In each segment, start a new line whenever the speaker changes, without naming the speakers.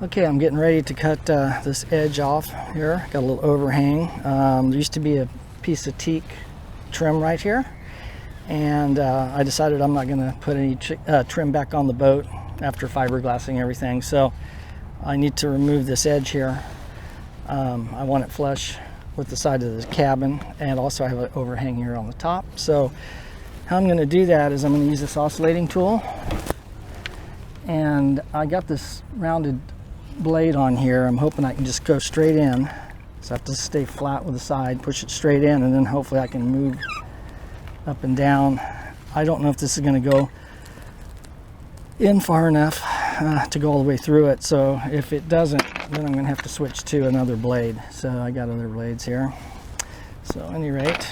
Okay, I'm getting ready to cut this edge off here. Got a little overhang. There used to be a piece of teak trim right here, and I decided I'm not going to put any trim back on the boat after fiberglassing everything, so I need to remove this edge here. I want it flush with the side of the cabin, and also I have an overhang here on the top. So how I'm going to do that is I'm going to use this oscillating tool, and I got this rounded blade on here. I'm hoping I can just go straight in, so I have to stay flat with the side, push it straight in, and then hopefully I can move up and down. I don't know if this is going to go in far enough to go all the way through it, so if it doesn't, then I'm going to have to switch to another blade. So I got other blades here. So at any rate,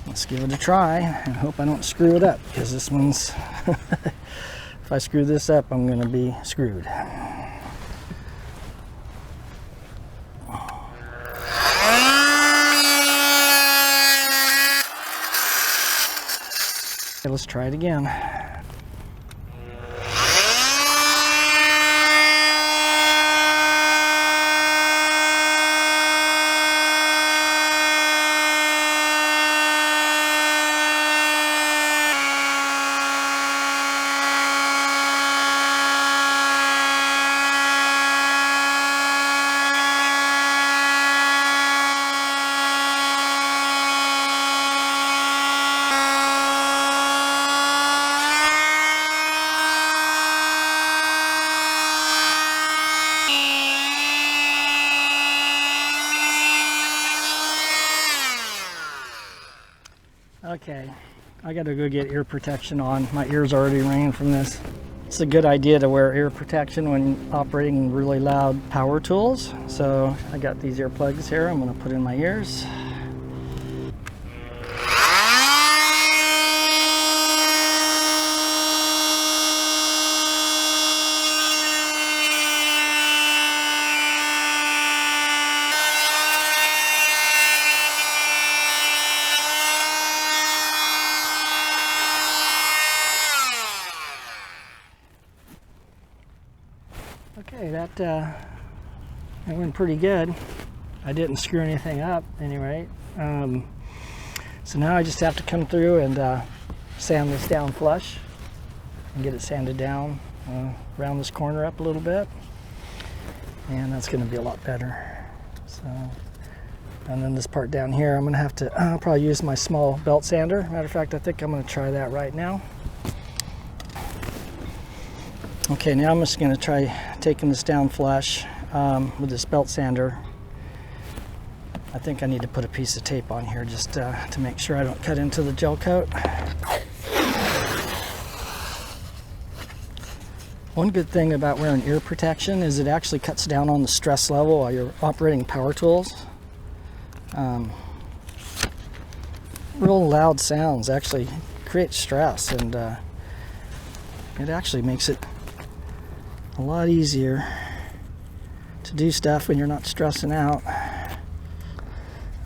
let's give it a try and hope I don't screw it up, because this one's if I screw this up, I'm going to be screwed. Okay, let's try it again. Okay, I gotta go get ear protection on. My ears are already ringing from this. It's a good idea to wear ear protection when operating really loud power tools. So I got these earplugs here. I'm gonna put in my ears. Okay, that went pretty good. I didn't screw anything up, at any rate. So now I just have to come through and sand this down flush and get it sanded down, round this corner up a little bit, and that's going to be a lot better. So, and then this part down here, I'm going to have to probably use my small belt sander. Matter of fact, I think I'm going to try that right now. Okay, now I'm just going to try taking this down flush with this belt sander. I think I need to put a piece of tape on here just to make sure I don't cut into the gel coat. One good thing about wearing ear protection is it actually cuts down on the stress level while you're operating power tools. Real loud sounds actually create stress, and it actually makes it a lot easier to do stuff when you're not stressing out.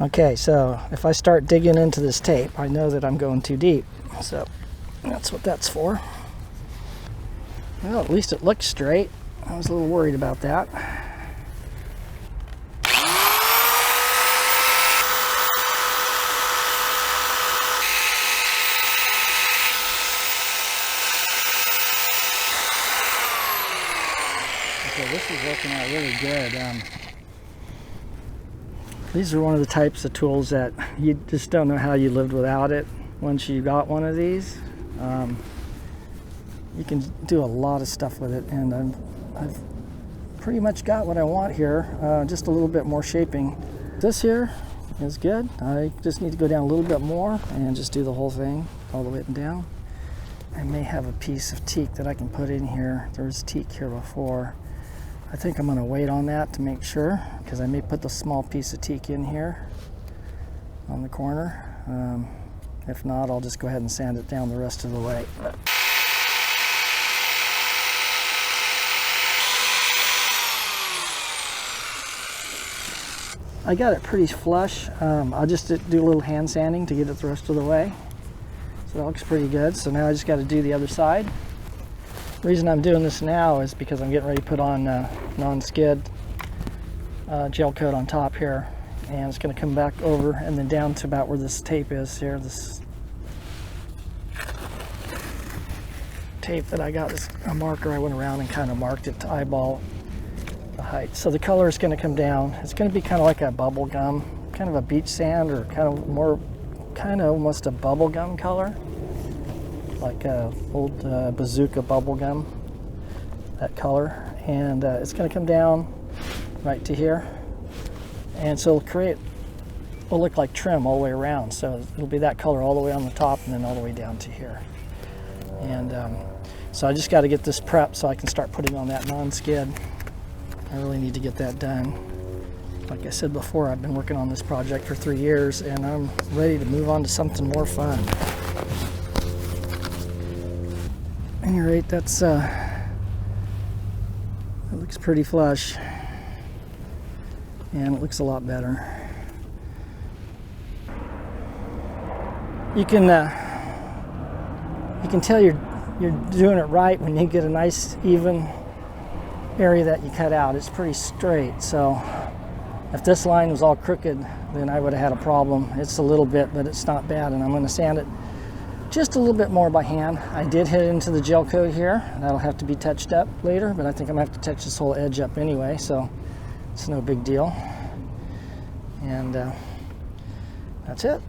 Okay, so if I start digging into this tape, I know that I'm going too deep, so that's what that's for. Well, at least it looks straight. I was a little worried about that. Okay, this is working out really good. These are one of the types of tools that you just don't know how you lived without it once you got one of these. You can do a lot of stuff with it, and I've pretty much got what I want here, just a little bit more shaping. This here is good. I just need to go down a little bit more and just do the whole thing all the way up and down. I may have a piece of teak that I can put in here. There was teak here before. I think I'm going to wait on that to make sure, because I may put the small piece of teak in here on the corner. If not, I'll just go ahead and sand it down the rest of the way. I got it pretty flush. I'll just do a little hand sanding to get it the rest of the way. So that looks pretty good. So now I just got to do the other side. The reason I'm doing this now is because I'm getting ready to put on non-skid gel coat on top here, and it's going to come back over and then down to about where this tape is here. This tape that I got is a marker. I went around and kind of marked it to eyeball the height. So the color is going to come down. It's going to be kind of like a bubble gum, kind of a beach sand, or kind of almost a bubble gum color, like a old bazooka bubble gum, that color. And it's going to come down right to here, and so it'll look like trim all the way around. So it'll be that color all the way on the top and then all the way down to here. And so I just got to get this prepped so I can start putting on that non-skid. I really need to get that done. Like I said before, I've been working on this project for 3 years, and I'm ready to move on to something more fun. At any rate, that looks pretty flush, and it looks a lot better. You can tell you're doing it right when you get a nice even area that you cut out. It's pretty straight. So if this line was all crooked, then I would have had a problem. It's a little bit, but it's not bad, and I'm going to sand it just a little bit more by hand. I did hit into the gel coat here. That'll have to be touched up later, but I think I'm going to have to touch this whole edge up anyway, so it's no big deal. And that's it.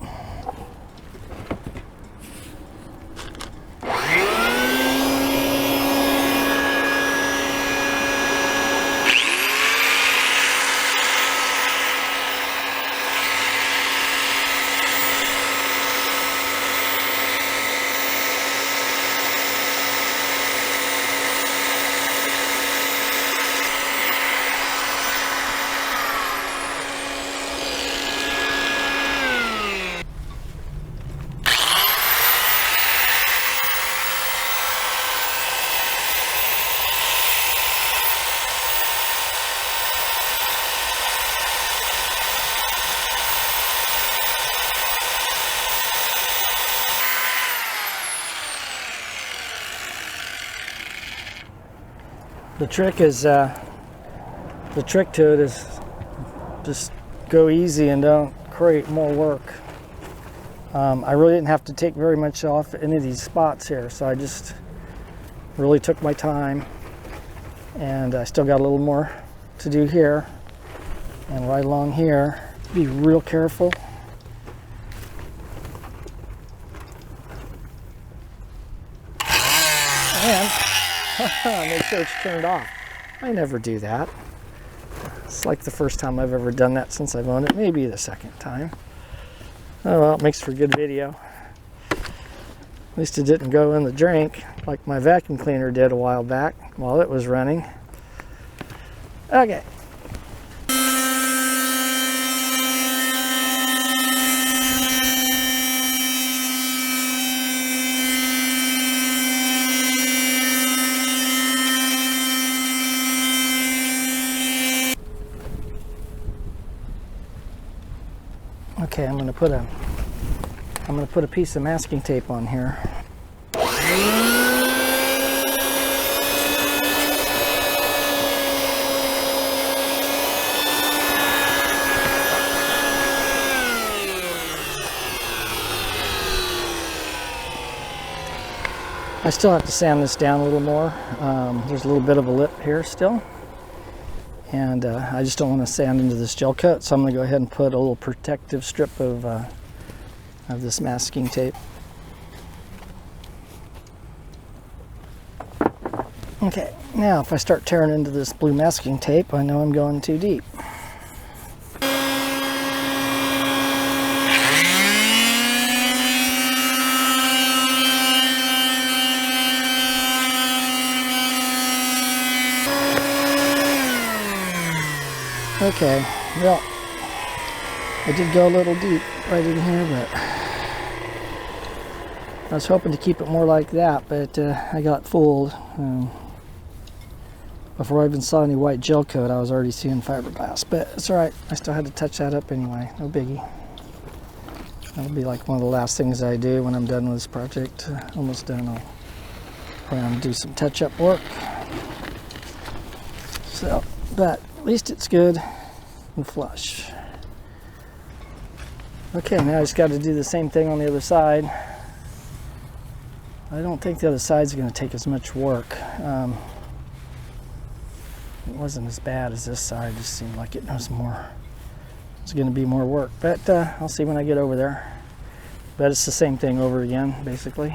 The trick to it is just go easy and don't create more work. I really didn't have to take very much off any of these spots here, so I just really took my time, and I still got a little more to do here and right along here. Be real careful. And make sure it's turned off. I never do that. It's like the first time I've ever done that since I've owned it, maybe the second time. Oh well, it makes for good video. At least it didn't go in the drink like my vacuum cleaner did a while back while it was running. Okay. Okay, I'm gonna put a piece of masking tape on here. I still have to sand this down a little more. There's a little bit of a lip here still. And I just don't want to sand into this gel coat, so I'm going to go ahead and put a little protective strip of this masking tape. Okay, now if I start tearing into this blue masking tape, I know I'm going too deep. Okay, well, I did go a little deep right in here, but I was hoping to keep it more like that, but I got fooled. Before I even saw any white gel coat, I was already seeing fiberglass, but it's alright. I still had to touch that up anyway, no biggie. That'll be like one of the last things I do when I'm done with this project. Almost done. I'll Probably gonna do some touch-up work. So, but at least it's good and flush. Okay, now I just got to do the same thing on the other side. I don't think the other side's going to take as much work. It wasn't as bad as this side. It just seemed like it was more. It's going to be more work, but I'll see when I get over there. But it's the same thing over again, basically.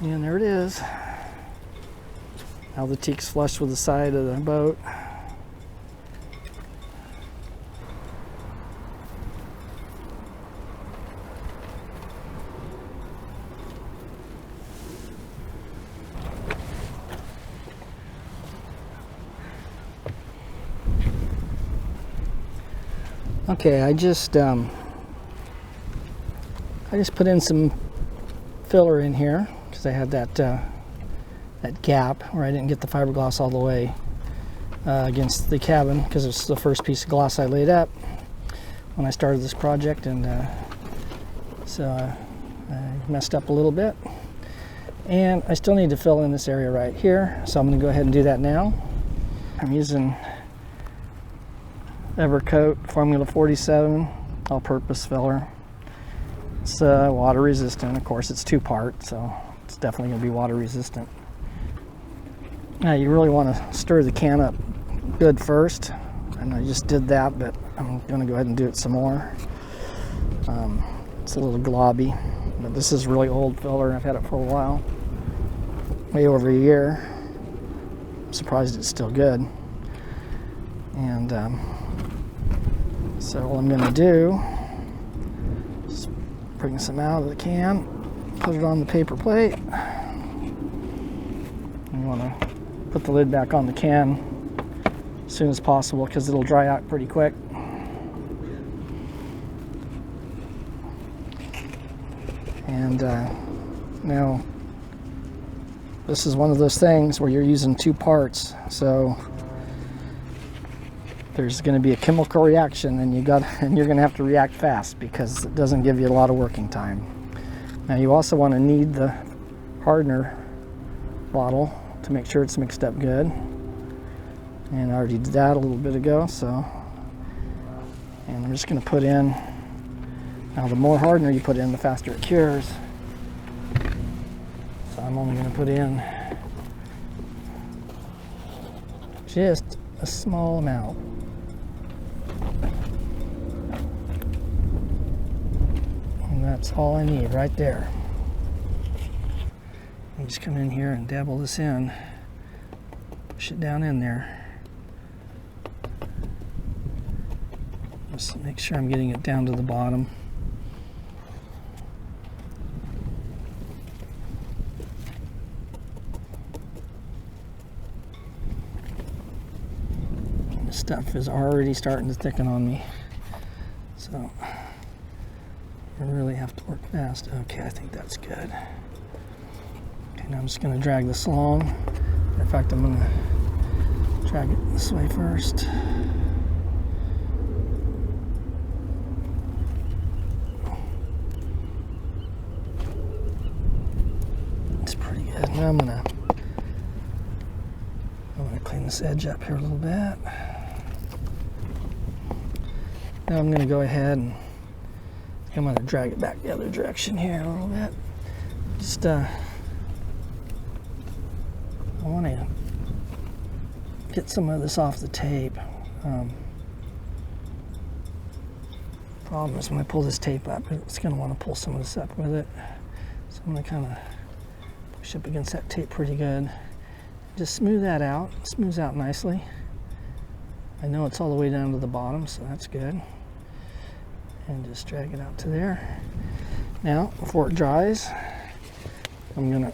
And there it is. Now the teak's flush with the side of the boat. Okay, I just put in some filler in here because I had that gap where I didn't get the fiberglass all the way against the cabin, because it's the first piece of glass I laid up when I started this project, and so I messed up a little bit, and I still need to fill in this area right here, so I'm going to go ahead and do that now. I'm using Gelcoat Formula 47 all-purpose filler. It's water resistant. Of course, it's 2-part, so it's definitely going to be water resistant. Now you really want to stir the can up good first, and I just did that, but I'm going to go ahead and do it some more. It's a little globby, but this is really old filler. I've had it for a while, way over a year. I'm surprised it's still good. And so what I'm going to do is bring some out of the can, put it on the paper plate. You want to put the lid back on the can as soon as possible because it'll dry out pretty quick. And now this is one of those things where you're using 2 parts, so there's going to be a chemical reaction, and you're going to have to react fast because it doesn't give you a lot of working time. Now you also want to knead the hardener bottle to make sure it's mixed up good, and I already did that a little bit ago. So, and I'm just going to put in, now the more hardener you put in, the faster it cures, so I'm only going to put in just a small amount. And that's all I need right there. You just come in here and dabble this in, push it down in there. Just make sure I'm getting it down to the bottom. The stuff is already starting to thicken on me, so I really have to work fast. Okay, I think that's good. Okay, now I'm just going to drag this along. In fact, I'm going to drag it this way first. It's pretty good. Now I'm going to clean this edge up here a little bit. Now I'm going to go ahead and I'm going to drag it back the other direction here a little bit. Just I want to get some of this off the tape. Problem is when I pull this tape up, it's going to want to pull some of this up with it. So I'm going to kind of push up against that tape pretty good. Just smooth that out. It smooths out nicely. I know it's all the way down to the bottom, so that's good. And just drag it out to there. Now, before it dries, I'm going to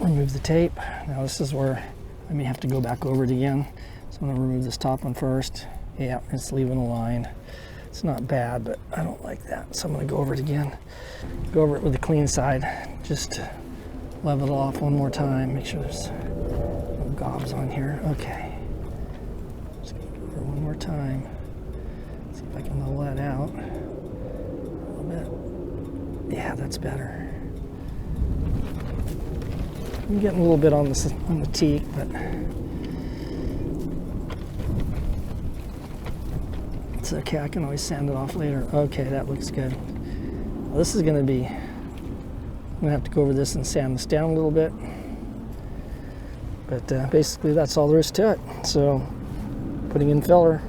remove the tape. Now this is where I may have to go back over it again. So I'm going to remove this top one first. Yeah, it's leaving a line. It's not bad, but I don't like that. So I'm going to go over it again. Go over it with the clean side. Just level it off one more time. Make sure there's no gobs on here. Okay. Just gonna go over one more time. See if I can level that out a little bit. Yeah, that's better. I'm getting a little bit on the teak, but it's okay. I can always sand it off later. Okay, that looks good. Well, this is going to be, I'm going to have to go over this and sand this down a little bit. But basically that's all there is to it. So putting in filler.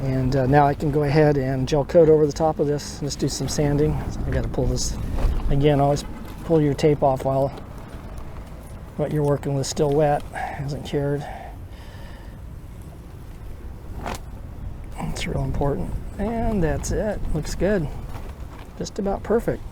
And now I can go ahead and gel coat over the top of this. Let's do some sanding. So I got to pull this, again, always pull your tape off while what you're working with is still wet, hasn't cured. It's real important. And that's it. Looks good. Just about perfect.